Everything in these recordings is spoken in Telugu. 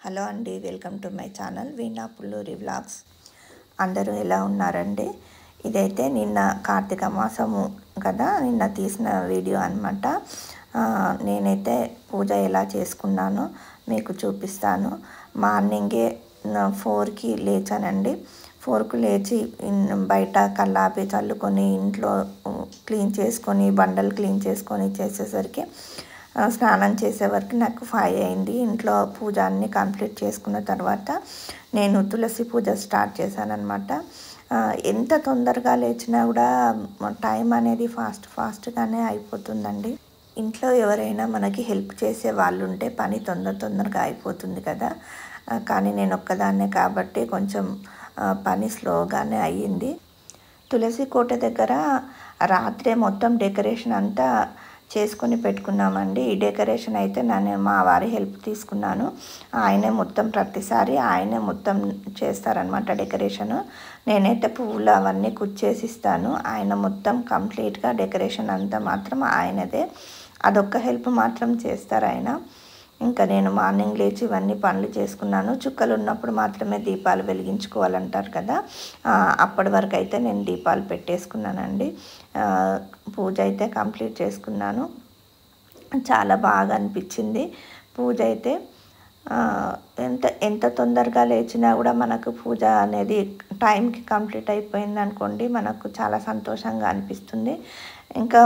హలో అండి, welcome to my channel veena Pulluri vlogs. అందరూ ఎలా ఉన్నారండి? ఇదైతే నిన్న కార్తీక మాసము కదా, నిన్న తీసిన వీడియో అనమాట. నేనైతే పూజ ఎలా చేసుకున్నానో మీకు చూపిస్తాను. మార్నింగే 4కి లేచానండి. 4కు లేచి బయట కల్లాపి చల్లుకొని ఇంట్లో క్లీన్ చేసుకొని బండలు క్లీన్ చేసుకొని చేసేసరికి స్నానం చేసే వరకు నాకు 5 అయింది. ఇంట్లో పూజ అన్నీ కంప్లీట్ చేసుకున్న తర్వాత నేను తులసి పూజ స్టార్ట్ చేశాను అనమాట. ఎంత తొందరగా లేచినా కూడా టైం అనేది ఫాస్ట్గానే అయిపోతుందండి. ఇంట్లో ఎవరైనా మనకి హెల్ప్ చేసే వాళ్ళు ఉంటే పని తొందరగా అయిపోతుంది కదా. కానీ నేను ఒక్కదాన్నే కాబట్టి కొంచెం పని స్లోగానే అయ్యింది. తులసి కోట దగ్గర రాత్రే మొత్తం డెకరేషన్ అంతా చేసుకొని పెట్టుకున్నామండి. ఈ డెకరేషన్ అయితే నేను మా వారి హెల్ప్ తీసుకున్నాను. ఆయనే మొత్తం ప్రతిసారి ఆయనే మొత్తం చేస్తారనమాట డెకరేషను. నేనైతే పువ్వులు అవన్నీ కుచ్చేసి ఇస్తాను. ఆయన మొత్తం కంప్లీట్గా డెకరేషన్ అంతా మాత్రం ఆయనదే. అదొక్క హెల్ప్ మాత్రం చేస్తారు ఆయన. ఇంకా నేను మార్నింగ్ లేచి ఇవన్నీ పనులు చేసుకున్నాను. చుక్కలు ఉన్నప్పుడు మాత్రమే దీపాలు వెలిగించుకోవాలంటారు కదా, అప్పటి వరకు అయితే నేను దీపాలు పెట్టేసుకున్నానండి. పూజ అయితే కంప్లీట్ చేసుకున్నాను. చాలా బాగా అనిపించింది పూజ అయితే. ఎంత తొందరగా లేచినా కూడా మనకు పూజ అనేది టైంకి కంప్లీట్ అయిపోయింది అనుకోండి, మనకు చాలా సంతోషంగా అనిపిస్తుంది. ఇంకా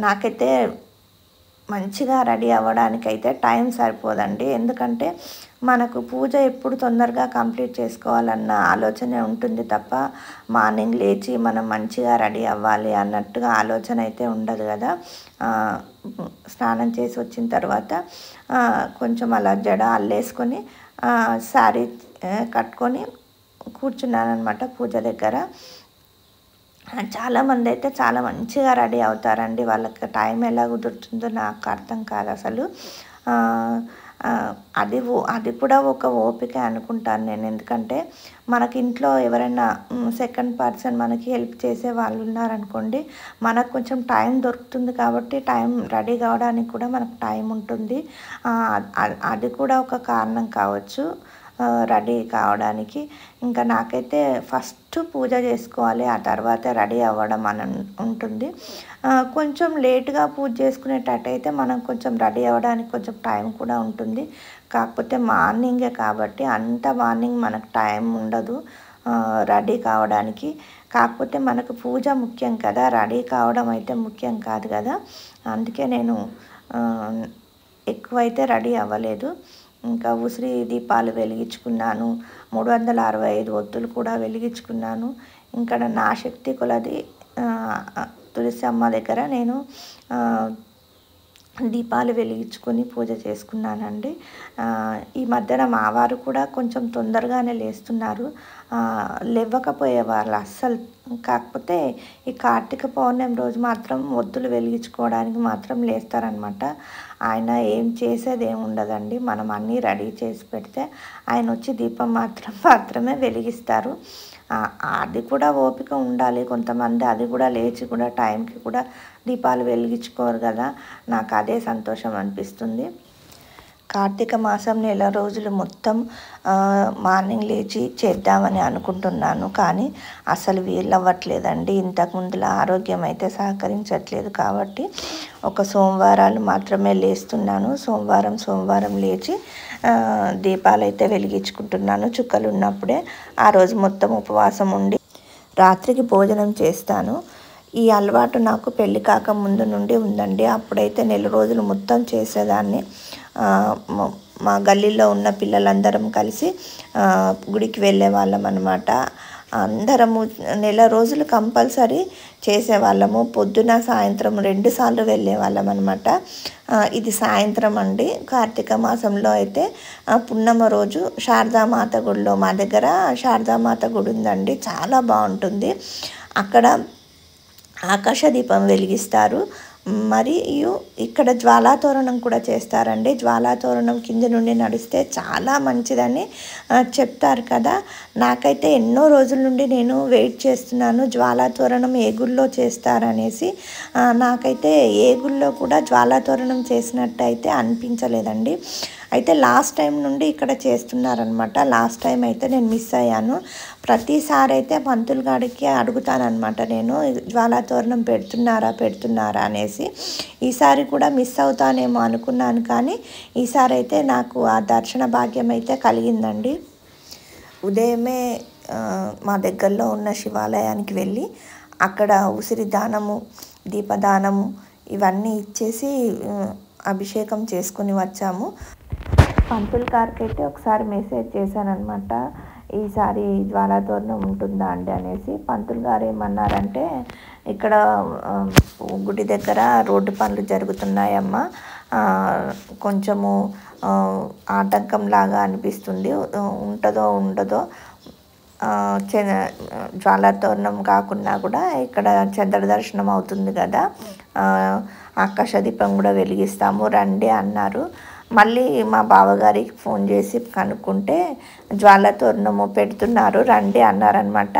నాకైతే మంచిగా రెడీ అవ్వడానికైతే టైం సరిపోదండి. ఎందుకంటే మనకు పూజ ఎప్పుడు తొందరగా కంప్లీట్ చేసుకోవాలన్న ఆలోచనే ఉంటుంది తప్ప మార్నింగ్ లేచి మనం మంచిగా రెడీ అవ్వాలి అన్నట్టుగా ఆలోచన అయితే ఉండదు కదా. స్నానం చేసి వచ్చిన తర్వాత కొంచెం అలా జడ అల్లేసుకొని శారీ కట్టుకొని కూర్చున్నాను అనమాట పూజ దగ్గర. చాలామంది అయితే చాలా మంచిగా రెడీ అవుతారండి. వాళ్ళకి టైం ఎలా కుదురుతుందో నాకు అర్థం కాదు అసలు. అది కూడా ఒక ఓపిక అనుకుంటాను నేను. ఎందుకంటే మనకి ఇంట్లో ఎవరైనా సెకండ్ పర్సన్ మనకి హెల్ప్ చేసే వాళ్ళు ఉన్నారనుకోండి, మనకు కొంచెం టైం దొరుకుతుంది కాబట్టి టైం రెడీ కావడానికి కూడా మనకు టైం ఉంటుంది. అది కూడా ఒక కారణం కావచ్చు రెడీ కావడానికి. ఇంకా నాకైతే ఫస్ట్ పూజ చేసుకోవాలి, ఆ తర్వాత రెడీ అవ్వడం అని ఉంటుంది. కొంచెం లేట్గా పూజ చేసుకునేటట్టయితే మనం కొంచెం రెడీ అవ్వడానికి కొంచెం టైం కూడా ఉంటుంది. కాకపోతే మార్నింగే కాబట్టి అంత మార్నింగ్ మనకు టైం ఉండదు రెడీ కావడానికి. కాకపోతే మనకు పూజ ముఖ్యం కదా, రెడీ కావడం అయితే ముఖ్యం కాదు కదా. అందుకే నేను ఎక్కువైతే రెడీ అవ్వలేదు. ఇంకా ఉసిరి దీపాలు వెలిగించుకున్నాను. 365 ఒత్తులు కూడా వెలిగించుకున్నాను. ఇంకా నా శక్తి కొలది తులసి అమ్మ దగ్గర నేను దీపాలు వెలిగించుకొని పూజ చేసుకున్నానండి. ఈ మధ్యన మా వారు కూడా కొంచెం తొందరగానే లేస్తున్నారు. లేవకపోయేవాళ్ళు అస్సలు. కాకపోతే ఈ కార్తీక పౌర్ణమి రోజు మాత్రం ఒత్తులు వెలిగించుకోవడానికి మాత్రం లేస్తారనమాట. ఆయన ఏం చేసేది ఏమి ఉండదండి. మనం అన్నీ రెడీ చేసి పెడితే ఆయన వచ్చి దీపం మాత్రమే వెలిగిస్తారు. అది కూడా ఓపిక ఉండాలి. కొంతమంది అది కూడా లేచి కూడా టైంకి కూడా దీపాలు వెలిగించుకోరు కదా. నాకు అదే సంతోషం అనిపిస్తుంది. కార్తీక మాసం నెల రోజులు మొత్తం మార్నింగ్ లేచి చేద్దామని అనుకుంటున్నాను, కానీ అసలు వీలవ్వట్లేదండి. ఇంతకుముందుల ఆరోగ్యం అయితే సహకరించట్లేదు కాబట్టి ఒక సోమవారాలు మాత్రమే లేస్తున్నాను. సోమవారం లేచి దీపాలు అయితే వెలిగించుకుంటున్నాను. చుక్కలు ఉన్నప్పుడే ఆ రోజు మొత్తం ఉపవాసం ఉండి రాత్రికి భోజనం చేస్తాను. ఈ అలవాటు నాకు పెళ్ళి కాక ముందు నుండి ఉందండి. అప్పుడైతే నెల రోజులు మొత్తం చేసేదాన్ని. మా గల్లీలో ఉన్న పిల్లలందరం కలిసి గుడికి వెళ్ళే వాళ్ళం అనమాట. అందరము నెల రోజులు కంపల్సరీ చేసేవాళ్ళము. పొద్దున సాయంత్రం 2 సార్లు వెళ్ళే వాళ్ళం అనమాట. ఇది సాయంత్రం అండి. కార్తీక మాసంలో అయితే పున్నమ రోజు శారదామాత గుడిలో, మా దగ్గర శారదామాత గుడి ఉందండి, చాలా బాగుంటుంది. అక్కడ ఆకాశ దీపం వెలిగిస్తారు. మరియు ఇక్కడ జ్వాలాతోరణం కూడా చేస్తారండి. జ్వాలాతోరణం కింద నుండి నడిస్తే చాలా మంచిదని చెప్తారు కదా. నాకైతే ఎన్నో రోజుల నుండి నేను వెయిట్ చేస్తున్నాను జ్వాలాతోరణం ఏ గుళ్ళో చేస్తారనేసి. నాకైతే ఏ గుళ్ళో కూడా జ్వాలాతోరణం చేసినట్టు అయితే అనిపించలేదండి. అయితే లాస్ట్ టైం నుండి ఇక్కడ చేస్తున్నారనమాట. లాస్ట్ టైం అయితే నేను మిస్ అయ్యాను. ప్రతిసారి అయితే పంతులు గారికి అడుగుతానమాట నేను, జ్వాలాతోరణం పెడుతున్నారా అనేసి. ఈసారి కూడా మిస్ అవుతానేమో అనుకున్నాను, కానీ ఈసారి అయితే నాకు ఆ దర్శన భాగ్యం అయితే కలిగిందండి. ఉదయమే మా దగ్గరలో ఉన్న శివాలయానికి వెళ్ళి అక్కడ ఉసిరి దానము, దీపదానము ఇవన్నీ ఇచ్చేసి అభిషేకం చేసుకుని వచ్చాము. పంతులు గారికి అయితే ఒకసారి మెసేజ్ చేశానమాట, ఈసారి జ్వాలాతోరణం ఉంటుందా అండి అనేసి. పంతులు గారు ఏమన్నారంటే, ఇక్కడ గుడి దగ్గర రోడ్డు పనులు జరుగుతున్నాయమ్మా, కొంచెము ఆటంకంలాగా అనిపిస్తుంది, ఉంటుందో ఉండదో, జ్వాలాతోరణం కాకుండా కూడా ఇక్కడ చంద్ర దర్శనం అవుతుంది కదా, ఆకాశ దీపం కూడా వెలిగిస్తాము రండి అన్నారు. మళ్ళీ మా బావగారికి ఫోన్ చేసి కనుక్కుంటే జ్వాలాతోరణము పెడుతున్నారు రండి అన్నారనమాట.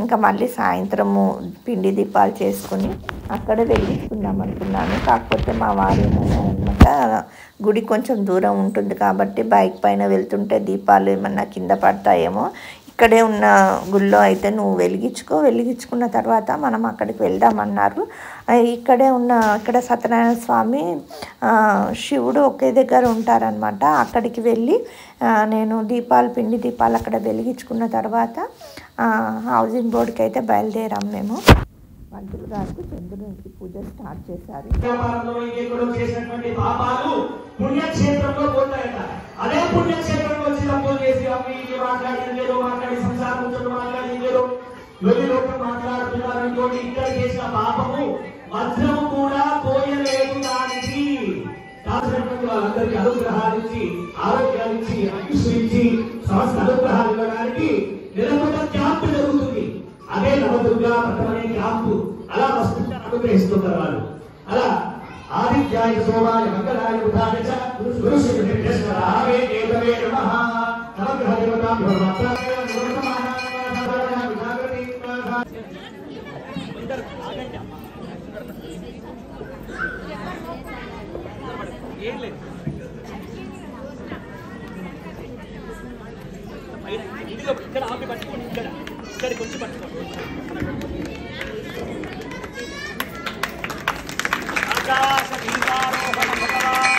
ఇంకా మళ్ళీ సాయంత్రము పిండి దీపాలు చేసుకుని అక్కడే వెలిగించుకుందాం అనుకున్నాను. కాకపోతే మా వారు ఏమన్నారనమాట, గుడి కొంచెం దూరం ఉంటుంది కాబట్టి బైక్ పైన వెళ్తుంటే దీపాలు ఏమన్నా కింద పడతాయేమో, ఇక్కడే ఉన్న గుళ్ళో అయితే నువ్వు వెలిగించుకున్న తర్వాత మనం అక్కడికి వెళ్దామన్నారు. ఇక్కడ సత్యనారాయణ స్వామి, శివుడు ఒకే దగ్గర ఉంటారనమాట. అక్కడికి వెళ్ళి నేను పిండి దీపాలు అక్కడ వెలిగించుకున్న తర్వాత హౌసింగ్ బోర్డుకి అయితే బయలుదేరాం మేము. పంతులు గారికి చంద్రునికి పూజ స్టార్ట్ చేశారు. అదే పుణ్యక్షేత్రంలో వచ్చి తప్పులు చేసి అమ్మాయికి మాట్లాడి సంసారం మాట్లాడుతున్నారు. ఇక్కడ చేసిన పాపము వజ్రము కూడా పోయలేదు. దానికి వాళ్ళందరికీ అనుగ్రహాలు ఇచ్చి, ఆరోగ్యాలు ఇచ్చి, ఆయుష్మించి, సమస్త అనుగ్రహాలు ఇవ్వడానికి నిరంతర క్యాంపు జరుగుతుంది. అదే నవదుర్గా వ్రతం అనే క్యాంపు. అలా వస్తుంటే అనుగ్రహిస్తున్నారు వాళ్ళు. అలా ఆదిత్యాయ సోమాయ మంగళాయ బుధాయ చ గురుశ్రీ వెంకటేశ్వరాయ దేవవే నమః. నవగ్రహ దేవతాభ్యో ఇక్కడ ఆపి పట్టుకోండి, ఇక్కడికి వచ్చి పట్టుకోండి. ఆకాశ దీపారోహణ భగవాన్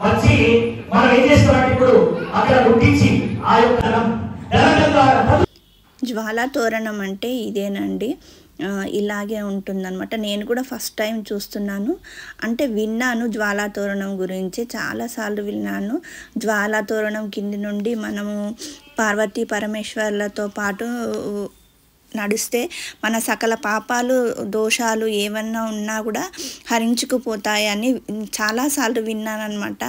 వచ్చి మనం ఏం చేస్తామంటే ఇప్పుడు అక్కడ గుర్తించి ఆ యొక్క జ్వాలాతోరణం అంటే ఇదేనండి, ఇలాగే ఉంటుందన్నమాట. నేను కూడా ఫస్ట్ టైం చూస్తున్నాను, అంటే విన్నాను జ్వాలాతోరణం గురించి, చాలాసార్లు విన్నాను. జ్వాలాతోరణం కింది నుండి మనము పార్వతీ పరమేశ్వర్లతో పాటు నడిస్తే మన సకల పాపాలు దోషాలు ఏమన్నా ఉన్నా కూడా హరించుకుపోతాయని చాలాసార్లు విన్నానమాట.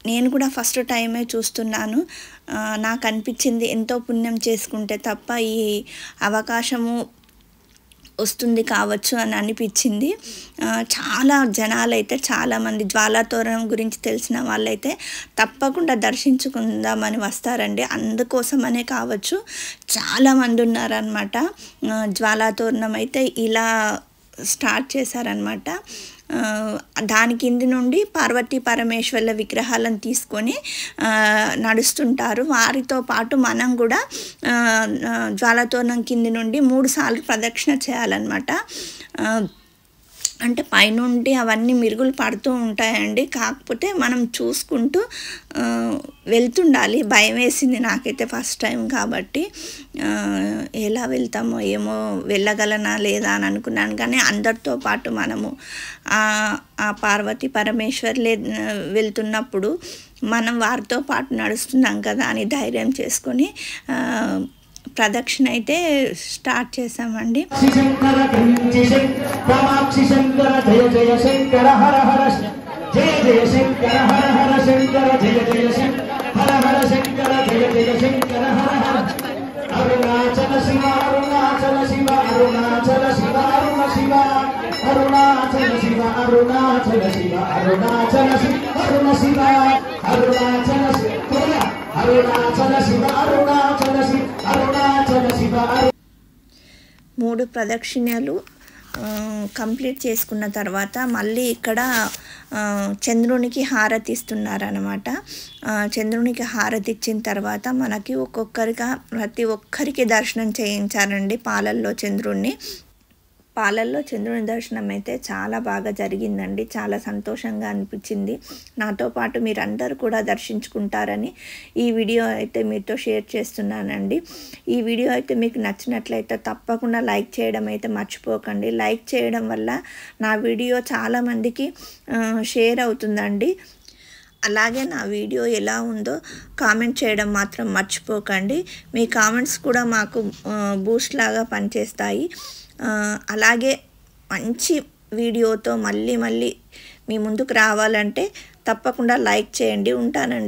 నేను కూడా ఫస్ట్ టైమే చూస్తున్నాను. నాకు అనిపించింది ఎంతో పుణ్యం చేసుకుంటే తప్ప ఈ అవకాశము వస్తుంది కావచ్చు అని అనిపించింది. చాలా జనాలైతే చాలామంది జ్వాలాతోరణం గురించి తెలిసిన వాళ్ళైతే తప్పకుండా దర్శించుకుందామని వస్తారండి. అందుకోసమనే కావచ్చు చాలామంది ఉన్నారనమాట. జ్వాలాతోరణం అయితే ఇలా స్టార్ట్ చేశారనమాట. దాని కింది నుండి పార్వతీ పరమేశ్వర్ల విగ్రహాలను తీసుకొని నడుస్తుంటారు. వారితో పాటు మనం కూడా జ్వాలాతోరణం కింది నుండి 3 సార్లు ప్రదక్షిణ చేయాలన్నమాట. అంటే పైనుండి అవన్నీ మిరుగులు పడుతూ ఉంటాయండి. కాకపోతే మనం చూసుకుంటూ వెళ్తుండాలి. భయం వేసింది నాకైతే ఫస్ట్ టైం కాబట్టి. ఎలా వెళ్తామో ఏమో, వెళ్ళగలనా లేదా అని అనుకున్నాను. కానీ అందరితో పాటు మనము ఆ పార్వతీ పరమేశ్వర్లే వెళ్తున్నప్పుడు మనం వారితో పాటు నడుస్తున్నాం కదా అని ధైర్యం చేసుకొని ప్రదక్షిణ అయితే స్టార్ట్ చేసామండి. శంకర కామాక్షి శంకర జయ జయ శంకర హర హర జయ జయ శంకర హర హర శంకర జయ జయ హర హర శంకర జయ జయ శంకర హర హర అరుణాచల శివ అరుణాచల శివ అరుణాచల శివ అరుణ శివ అరుణాచల శివ అరుణాచల శివ అరుణాచల శివ అరుణ శివ అరుణాచల శివ అరుణాచల శివ అరుణాచల శివ అరుణాచల శివ. 3 ప్రదక్షిణలు కంప్లీట్ చేసుకున్న తర్వాత మళ్ళీ ఇక్కడ చంద్రునికి హారతి ఇస్తున్నారనమాట. చంద్రునికి హారతి ఇచ్చిన తర్వాత మనకి ప్రతి ఒక్కరికి దర్శనం చేయించారండి. పాలల్లో చంద్రుని దర్శనం అయితే చాలా బాగా జరిగిందండి. చాలా సంతోషంగా అనిపించింది. నాతో పాటు మీరందరూ కూడా దర్శించుకుంటారని ఈ వీడియో అయితే మీతో షేర్ చేస్తున్నానండి. ఈ వీడియో అయితే మీకు నచ్చినట్లయితే తప్పకుండా లైక్ చేయడం అయితే మర్చిపోకండి. లైక్ చేయడం వల్ల నా వీడియో చాలామందికి షేర్ అవుతుందండి. అలాగే నా వీడియో ఎలా ఉందో కామెంట్ చేయడం మాత్రం మర్చిపోకండి. మీ కామెంట్స్ కూడా మాకు బూస్ట్ లాగా పనిచేస్తాయి. అలాగే మంచి వీడియోతో మళ్ళీ మీ ముందుకు రావాలంటే తప్పకుండా లైక్ చేయండి. ఉంటానండి.